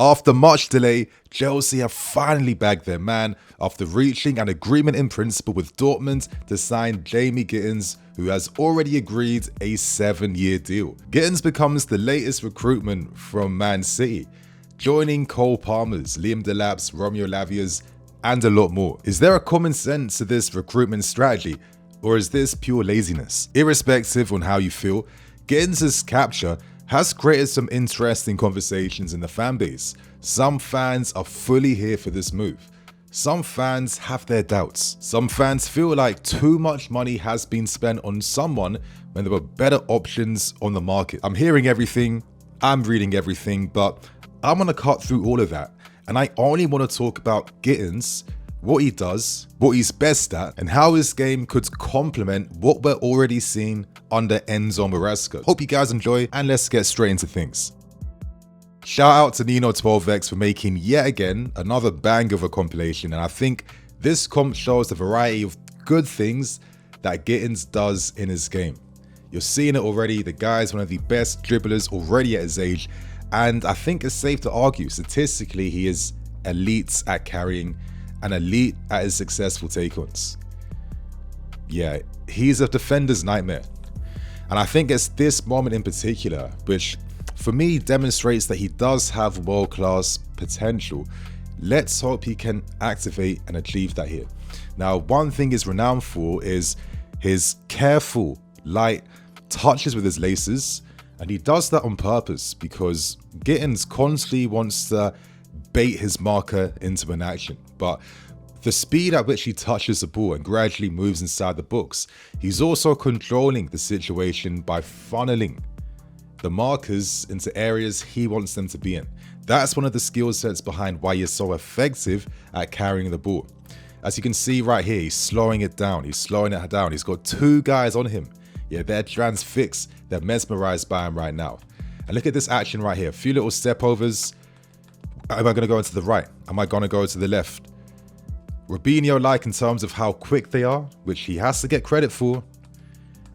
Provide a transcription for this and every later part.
After much delay, Chelsea have finally bagged their man after reaching an agreement in principle with Dortmund to sign Jamie Gittens, who has already agreed a 7-year deal. Gittens becomes the latest recruitment from Man City, joining Cole Palmer's, Liam Delap's, Romeo Lavia's, and a lot more. Is there a common sense to this recruitment strategy, or is this pure laziness? Irrespective on how you feel, Gittens' capture has created some interesting conversations in the fanbase. Some fans are fully here for this move. Some fans have their doubts. Some fans feel like too much money has been spent on someone when there were better options on the market. I'm hearing everything, I'm reading everything, but I'm gonna cut through all of that. And I only want to talk about Gittens, what he does, what he's best at, and how his game could complement what we're already seeing under Enzo Maresca. Hope you guys enjoy, and let's get straight into things. Shout out to Nino12x for making yet again another bang of a compilation, and I think this comp shows the variety of good things that Gittens does in his game. You're seeing it already, the guy's one of the best dribblers already at his age, and I think it's safe to argue statistically he is elite at carrying and elite at his successful take-ons. Yeah, he's a defender's nightmare. And I think it's this moment in particular, which for me demonstrates that he does have world-class potential. Let's hope he can activate and achieve that here. Now, one thing he's renowned for is his careful, light touches with his laces, and he does that on purpose because Gittens constantly wants to bait his marker into an action. But the speed at which he touches the ball and gradually moves inside the box, he's also controlling the situation by funneling the markers into areas he wants them to be in. That's one of the skill sets behind why he's so effective at carrying the ball. As you can see right here, he's slowing it down. He's slowing it down. He's got two guys on him. Yeah, they're transfixed. They're mesmerized by him right now. And look at this action right here. A few little step overs. Am I going to go into the right? Am I going to go to the left? Robinho-like in terms of how quick they are, which he has to get credit for.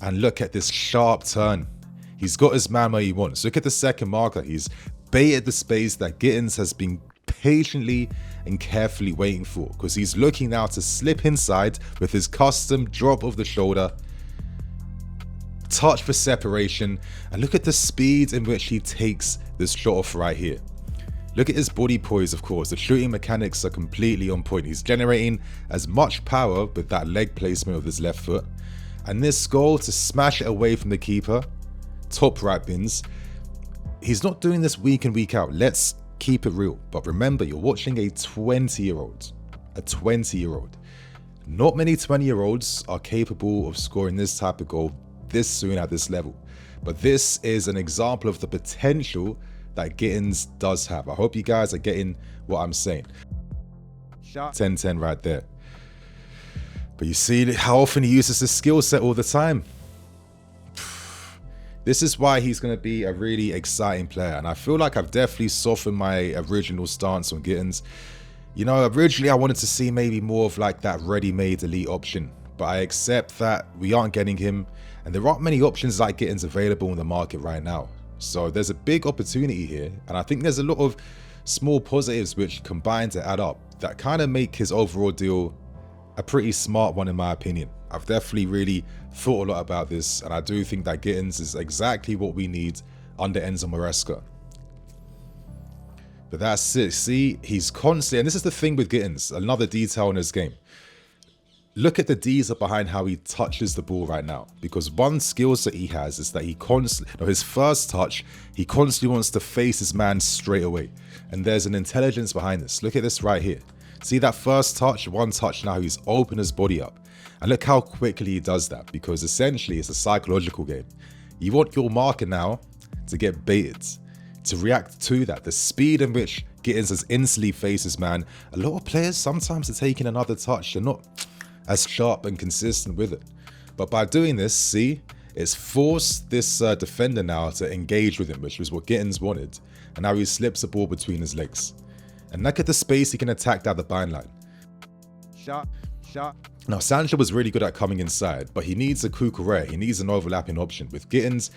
And look at this sharp turn. He's got his man where he wants. Look at the second marker. He's baited the space that Gittens has been patiently and carefully waiting for, because he's looking now to slip inside with his custom drop of the shoulder, touch for separation, and look at the speed in which he takes this shot off right here. Look at his body poise, of course. The shooting mechanics are completely on point. He's generating as much power with that leg placement of his left foot. And this goal to smash it away from the keeper, top right bins. He's not doing this week in, week out. Let's keep it real. But remember, you're watching a 20-year-old. A 20-year-old. Not many 20-year-olds are capable of scoring this type of goal this soon at this level. But this is an example of the potential that Gittens does have. I hope you guys are getting what I'm saying. 10-10 right there. But you see how often he uses this skill set all the time. This is why he's going to be a really exciting player. And I feel like I've definitely softened my original stance on Gittens. You know, originally I wanted to see maybe more of like that ready-made elite option. But I accept that we aren't getting him. And there aren't many options like Gittens available in the market right now. So there's a big opportunity here, and I think there's a lot of small positives which combine to add up that kind of make his overall deal a pretty smart one in my opinion. I've definitely really thought a lot about this, and I do think that Gittens is exactly what we need under Enzo Maresca. But that's it. See, he's constantly, and this is the thing with Gittens, another detail in his game. Look at the detail behind how he touches the ball right now. Because one skill set he has is that he constantly, his first touch, he constantly wants to face his man straight away. And there's an intelligence behind this. Look at this right here. See that first touch, one touch now, he's opened his body up. And look how quickly he does that, because essentially it's a psychological game. You want your marker now to get baited, to react to that. The speed in which Gittens has instantly faced his man. A lot of players sometimes are taking another touch. They're not as sharp and consistent with it. But by doing this, see, it's forced this defender now to engage with him, which was what Gittens wanted. And now he slips the ball between his legs. And look at the space he can attack down the byline. Shot. Now, Sancho was really good at coming inside, but he needs a Cucurella. He needs an overlapping option. With Gittens,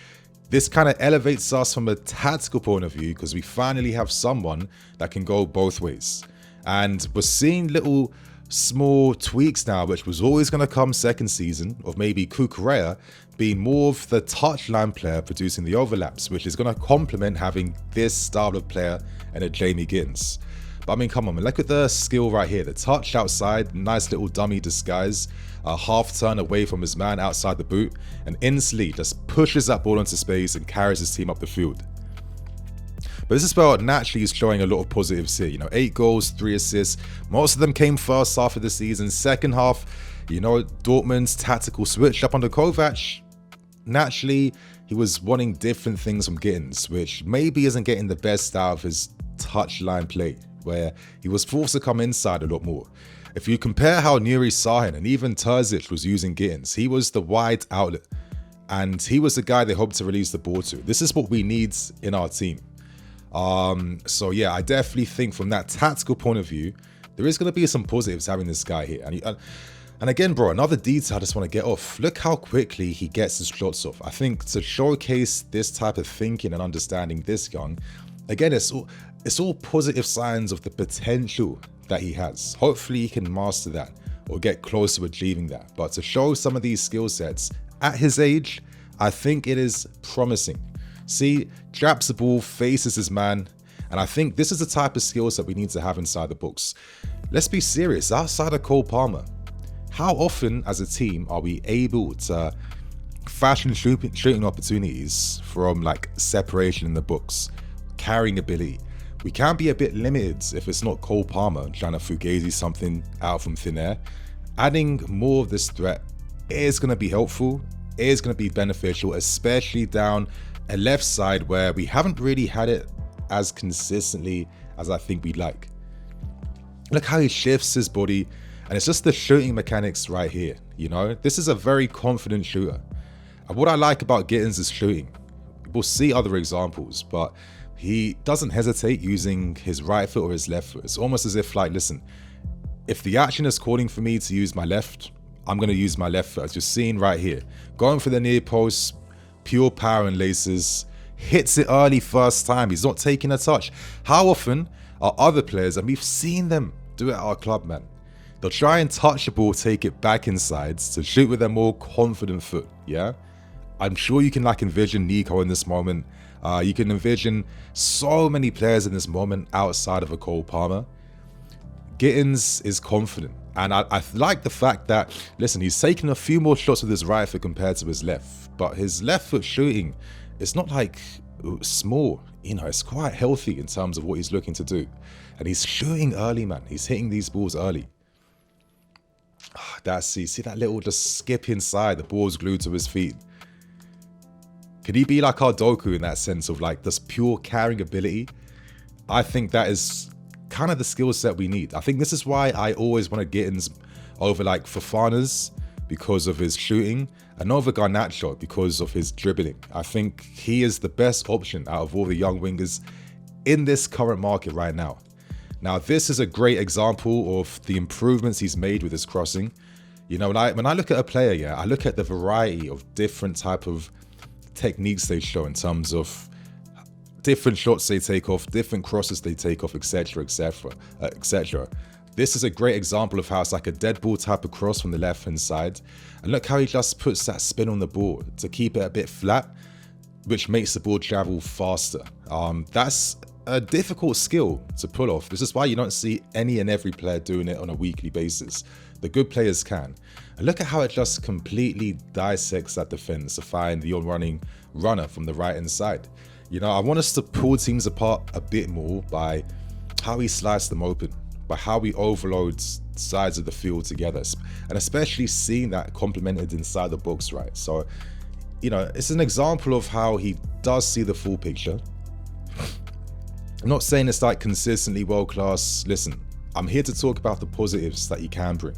This kind of elevates us from a tactical point of view because we finally have someone that can go both ways. And we're seeing little small tweaks now, which was always going to come second season, of maybe Kukurea being more of the touchline player producing the overlaps, which is going to complement having this style of player and a Jamie Gittens. But I mean, come on, man, look at the skill right here. The touch outside, nice little dummy disguise, a half turn away from his man outside the boot, and instantly just pushes that ball into space and carries his team up the field. But this is where naturally he's showing a lot of positives here. 8 goals, 3 assists. Most of them came first half of the season. Second half, Dortmund's tactical switch up under Kovac. Naturally, he was wanting different things from Gittens, which maybe isn't getting the best out of his touchline play, where he was forced to come inside a lot more. If you compare how Nuri Sahin and even Terzic was using Gittens, he was the wide outlet, and he was the guy they hoped to release the ball to. This is what we need in our team. So yeah, I definitely think from that tactical point of view, there is going to be some positives having this guy here. And again, bro, another detail I just want to get off. Look how quickly he gets his shots off. I think to showcase this type of thinking and understanding this young, again, it's all positive signs of the potential that he has. Hopefully he can master that or get close to achieving that. But to show some of these skill sets at his age, I think it is promising. See, traps the ball, faces his man, and I think this is the type of skills that we need to have inside the books. Let's be serious, outside of Cole Palmer, how often as a team are we able to fashion shooting opportunities from like separation in the books, carrying ability? We can be a bit limited if it's not Cole Palmer trying to fugazi something out from thin air. Adding more of this threat is going to be helpful, is going to be beneficial, especially down a left side where we haven't really had it as consistently as I think we'd like. Look how he shifts his body, and it's just the shooting mechanics right here. This is a very confident shooter. And what I like about Gittens is shooting. We'll see other examples, but he doesn't hesitate using his right foot or his left foot. It's almost as if like, listen, if the action is calling for me to use my left, I'm going to use my left foot. As you're seeing right here, going for the near post, pure power and laces, hits it early first time. He's not taking a touch. How often are other players, and we've seen them do it at our club, man, they'll try and touch the ball, take it back inside to shoot with a more confident foot, yeah? I'm sure you can like envision Nico in this moment. You can envision so many players in this moment outside of a Cole Palmer. Gittens is confident. And I like the fact that, listen, he's taken a few more shots with his right foot compared to his left. But his left foot shooting, it's not like small. It's quite healthy in terms of what he's looking to do. And he's shooting early, man. He's hitting these balls early. See that little just skip inside. The ball's glued to his feet. Could he be like our Doku in that sense of like this pure carrying ability? I think that is kind of the skill set we need. I think this is why I always want to get Gittens over like Fofana's because of his shooting and over Garnacho because of his dribbling. I think he is the best option out of all the young wingers in this current market right now. Now, this is a great example of the improvements he's made with his crossing. When I look at a player, yeah, I look at the variety of different type of techniques they show in terms of different shots they take off, different crosses they take off, etc, etc, etc. This is a great example of how it's like a dead ball type of cross from the left hand side, and look how he just puts that spin on the ball to keep it a bit flat, which makes the ball travel faster. That's a difficult skill to pull off. This is why you don't see any and every player doing it on a weekly basis. The good players can. And look at how it just completely dissects that defense to find the on-running runner from the right-hand side. I want us to pull teams apart a bit more by how we slice them open, by how we overload sides of the field together, and especially seeing that complemented inside the box, right? So, it's an example of how he does see the full picture. I'm not saying it's like consistently world-class. Listen, I'm here to talk about the positives that he can bring.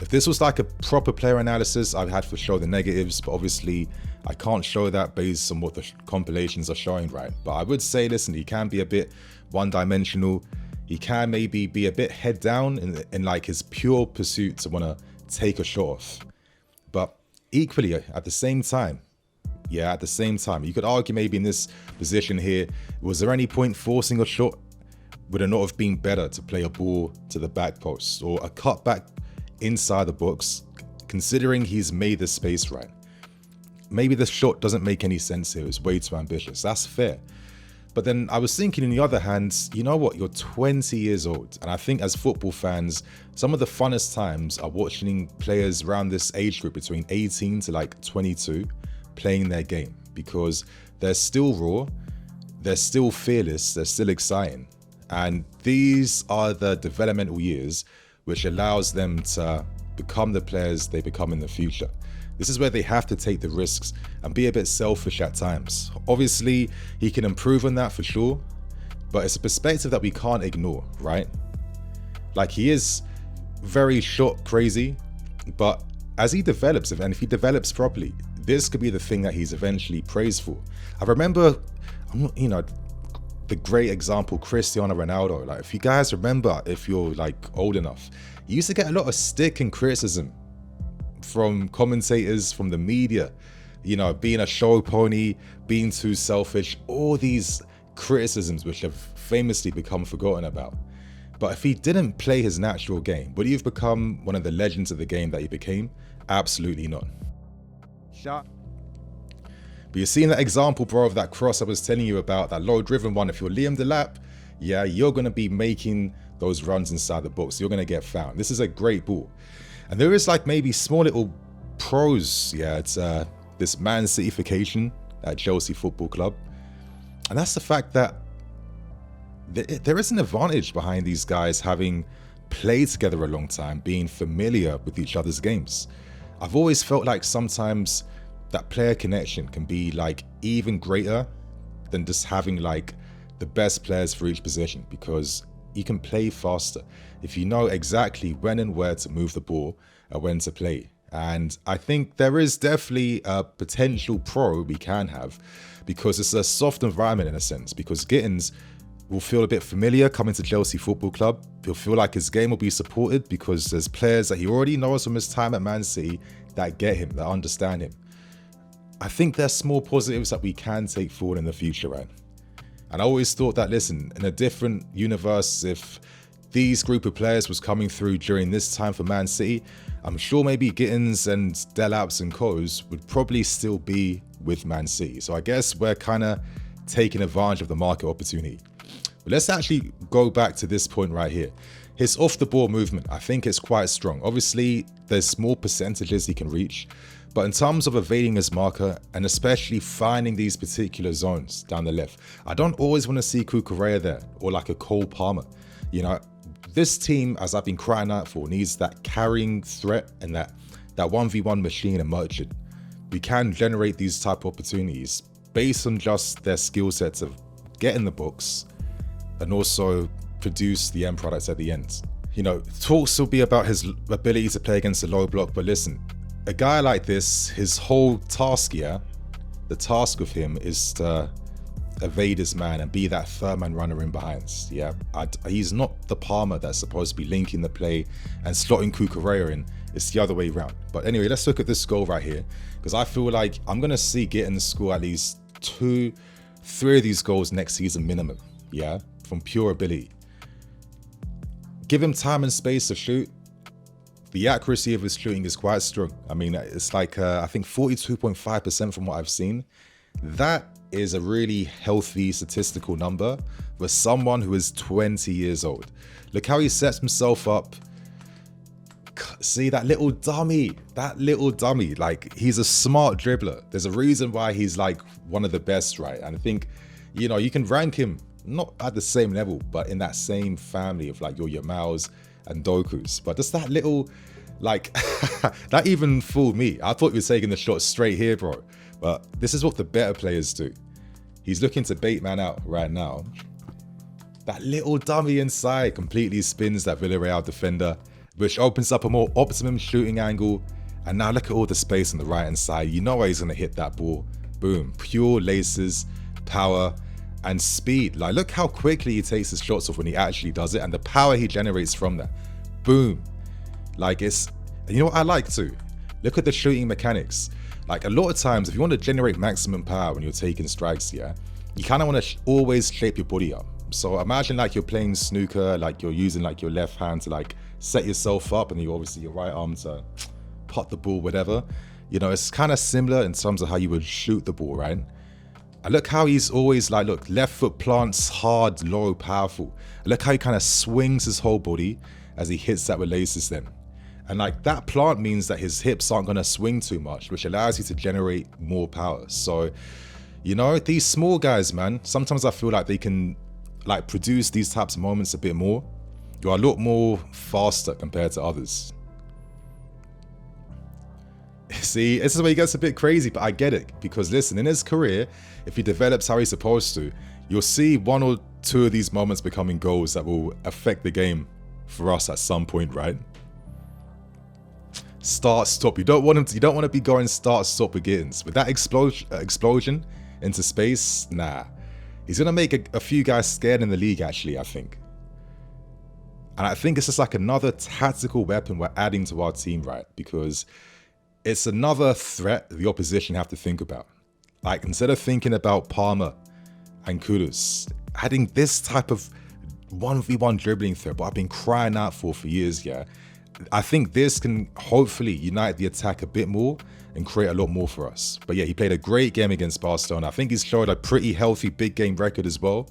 If this was like a proper player analysis, I'd have to show the negatives, but obviously I can't show that based on what the compilations are showing, right? But I would say, listen, he can be a bit one-dimensional. He can maybe be a bit head down in like his pure pursuit to want to take a shot off. But equally, at the same time, Yeah, at the same time, you could argue maybe in this position here, was there any point forcing a shot? Would it not have been better to play a ball to the back post or a cutback inside the box, considering he's made the space right? Maybe the shot doesn't make any sense here. It's way too ambitious. That's fair. But then I was thinking, on the other hand, you know what? You're 20 years old. And I think as football fans, some of the funnest times are watching players around this age group between 18 to like 22 playing their game, because they're still raw, they're still fearless, they're still exciting. And these are the developmental years which allows them to become the players they become in the future. This is where they have to take the risks and be a bit selfish at times. Obviously, he can improve on that for sure, but it's a perspective that we can't ignore, right? Like, he is very shot crazy, but as he develops, and if he develops properly, this could be the thing that he's eventually praised for. I remember, you know, the great example, Cristiano Ronaldo. Like, if you guys remember, if you're like old enough, he used to get a lot of stick and criticism from commentators, from the media, you know, being a show pony, being too selfish, all these criticisms which have famously become forgotten about. But if he didn't play his natural game, would he have become one of the legends of the game that he became? Absolutely not. Shot. But you're seeing that example, bro, of that cross I was telling you about, that low-driven one. If you're Liam Delap, yeah, you're going to be making those runs inside the box. You're going to get found. This is a great ball. And there is like maybe small little pros. Yeah, it's this Man City-fication at Chelsea Football Club. And that's the fact that there is an advantage behind these guys having played together a long time, being familiar with each other's games. I've always felt like sometimes that player connection can be like even greater than just having like the best players for each position, because you can play faster if you know exactly when and where to move the ball and when to play. And I think there is definitely a potential pro we can have, because it's a soft environment in a sense, because Gittens will feel a bit familiar coming to Chelsea Football Club. He'll feel like his game will be supported because there's players that he already knows from his time at Man City that get him, that understand him. I think there's small positives that we can take forward in the future, right? And I always thought that, listen, in a different universe, if these group of players was coming through during this time for Man City, I'm sure maybe Gittens and Delaps and Coes would probably still be with Man City. So I guess we're kind of taking advantage of the market opportunity. But let's actually go back to this point right here. His off-the-ball movement, I think it's quite strong. Obviously, there's small percentages he can reach, but in terms of evading his marker, and especially finding these particular zones down the left, I don't always want to see Cucurella there, or like a Cole Palmer. You know, this team, as I've been crying out for, needs that carrying threat and that 1v1 machine and merchant. We can generate these type of opportunities based on just their skill sets of getting the books and also produce the end products at the end. You know, talks will be about his ability to play against the low block, but listen, a guy like this, his whole task, yeah, the task of him is to evade his man and be that third man runner in behind. Yeah, he's not the Palmer that's supposed to be linking the play and slotting Cucurella in. It's the other way around. But anyway, let's look at this goal right here, because I feel like I'm going to see Gittens score at least 2-3 of these goals next season minimum, yeah, from pure ability. Give him time and space to shoot. The accuracy of his shooting is quite strong. I mean, it's like, I think 42.5% from what I've seen. That is a really healthy statistical number for someone who is 20 years old. Look how he sets himself up. See that little dummy, like, he's a smart dribbler. There's a reason why he's like one of the best, right? And I think, you know, you can rank him not at the same level, but in that same family of like your Yamals and Doku's. But just that little, like, that even fooled me. I thought he was taking the shot straight here, bro. But this is what the better players do. He's looking to bait man out right now. That little dummy inside completely spins that Villarreal defender, which opens up a more optimum shooting angle. And now look at all the space on the right hand side. You know where he's gonna hit that ball. Boom, pure laces, power, and speed. Like, look how quickly he takes his shots off when he actually does it, and the power he generates from that. Boom. Like, it's, you know what I like too? Look at the shooting mechanics. Like a lot of times, if you want to generate maximum power when you're taking strikes, yeah, you kind of want to always shape your body up. So imagine like you're playing snooker, like you're using like your left hand to like set yourself up, and you obviously your right arm to pot the ball, whatever. You know, it's kind of similar in terms of how you would shoot the ball, right? And look how he's always like, look, left foot plants hard, low, powerful. And look how he kind of swings his whole body as he hits that with laces then. And like that plant means that his hips aren't going to swing too much, which allows you to generate more power. So, you know, these small guys, man, sometimes I feel like they can like produce these types of moments a bit more. You're a lot more faster compared to others. See, this is where he gets a bit crazy, but I get it. Because listen, in his career, if he develops how he's supposed to, you'll see 1 or 2 of these moments becoming goals that will affect the game for us at some point, right? Start, stop. You don't want him to, you don't want to be going start, stop with Gittens. With that explosion into space, nah. He's going to make a few guys scared in the league, actually, I think. And I think it's just like another tactical weapon we're adding to our team, right? Because it's another threat the opposition have to think about. Like, instead of thinking about Palmer and Kudus, adding this type of 1v1 dribbling threat, what I've been crying out for years, yeah. I think this can hopefully unite the attack a bit more and create a lot more for us. But yeah, he played a great game against Barcelona. I think he's showed a pretty healthy big game record as well.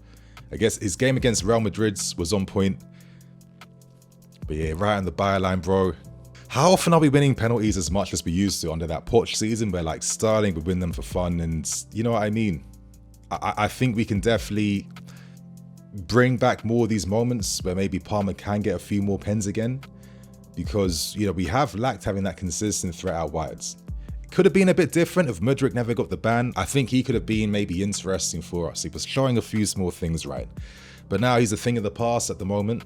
I guess his game against Real Madrid was on point. But yeah, right on the byline, bro. How often are we winning penalties as much as we used to under that Poch season where like Sterling would win them for fun, and you know what I mean? I think we can definitely bring back more of these moments where maybe Palmer can get a few more pens again, because, you know, we have lacked having that consistent threat out wides. It could have been a bit different if Mudryk never got the ban. I think he could have been maybe interesting for us. He was showing a few small things right. But now he's a thing of the past at the moment.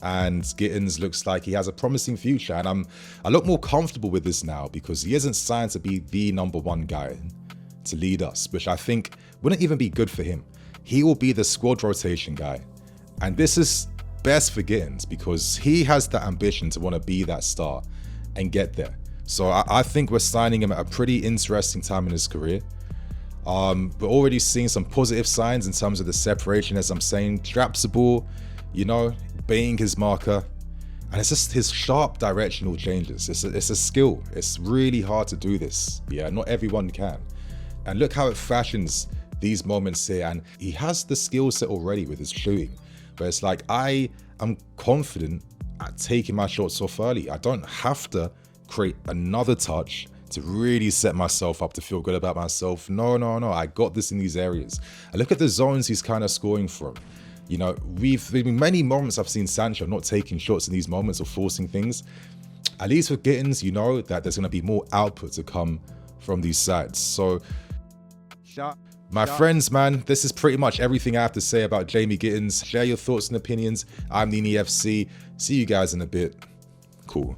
And Gittens looks like he has a promising future. And I'm a lot more comfortable with this now because he isn't signed to be the #1 guy to lead us, which I think wouldn't even be good for him. He will be the squad rotation guy. And this is best for Gittens because he has that ambition to want to be that star and get there. So I think we're signing him at a pretty interesting time in his career. We're already seeing some positive signs in terms of the separation, as I'm saying. Traps the ball, you know, baiting his marker. And it's just his sharp directional changes. It's a skill. It's really hard to do this. Yeah, not everyone can. And look how it fashions these moments here. And he has the skill set already with his shooting. But it's like, I am confident at taking my shots off early. I don't have to create another touch to really set myself up to feel good about myself. No. I got this in these areas. And look at the zones he's kind of scoring from. You know, there've been many moments I've seen Sancho not taking shots in these moments or forcing things. At least with Gittens, you know that there's going to be more output to come from these sides. So, my friends, man, this is pretty much everything I have to say about Jamie Gittens. Share your thoughts and opinions. I'm Nini FC. See you guys in a bit. Cool.